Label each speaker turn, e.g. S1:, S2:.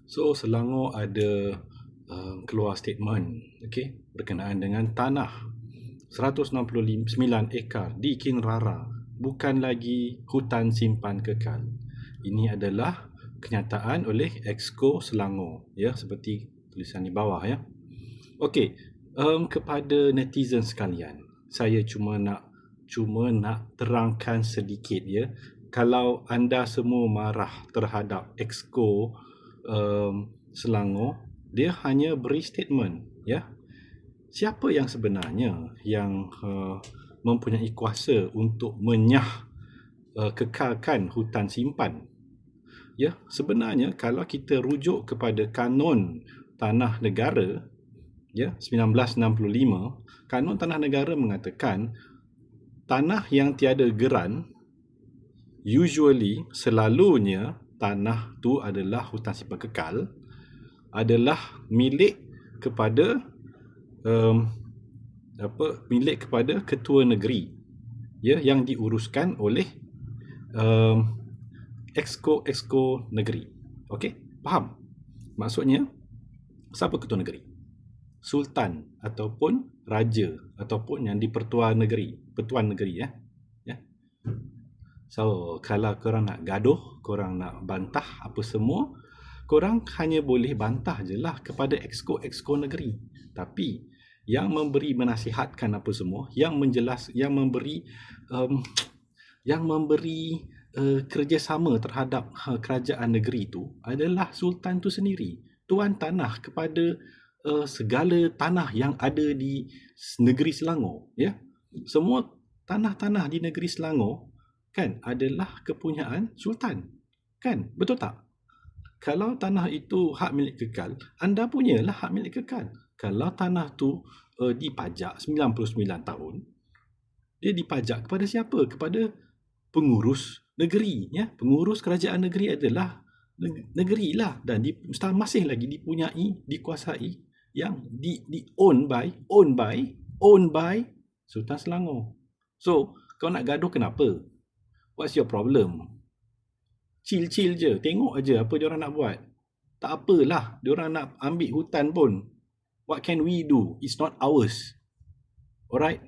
S1: So Selangor ada keluar statement berkenaan dengan tanah 169 ekar di Kinrara bukan lagi hutan simpan kekal. Ini adalah kenyataan oleh Exco Selangor, seperti tulisan di bawah ya. Okey, kepada netizen sekalian, saya cuma nak terangkan sedikit ya. Kalau anda semua marah terhadap Exco Selangor, dia hanya beri statement ya. Siapa yang sebenarnya yang mempunyai kuasa untuk kekalkan hutan simpan? Ya, sebenarnya kalau kita rujuk kepada kanun tanah negara 1965, kanun tanah negara mengatakan tanah yang tiada geran selalunya tanah tu adalah hutan simpan kekal, adalah milik kepada ketua negeri yang diuruskan oleh exco negeri. Okey, faham? Maksudnya siapa ketua negeri? Sultan ataupun raja ataupun yang dipertua negeri, pertuan negeri ya. So, kalau korang nak gaduh, korang nak bantah apa semua, korang hanya boleh bantah je lah kepada exco negeri. Tapi yang menasihatkan apa semua, yang memberi kerjasama terhadap kerajaan negeri itu adalah Sultan tu sendiri, tuan tanah kepada segala tanah yang ada di negeri Selangor ya. Semua tanah-tanah di negeri Selangor kan adalah kepunyaan Sultan, kan? Betul tak? Kalau tanah itu hak milik kekal, anda punyalah hak milik kekal. Kalau tanah tu dipajak 99 tahun, dia dipajak kepada siapa? Kepada pengurus negeri ya. Pengurus kerajaan negeri adalah negeri lah, dan masih lagi dikuasai yang own by Sultan Selangor. So, kau nak gaduh kenapa? What's your problem? Chill je, tengok aja apa diorang nak buat. Tak apalah, diorang nak ambil hutan pun. What can we do? It's not ours. Alright?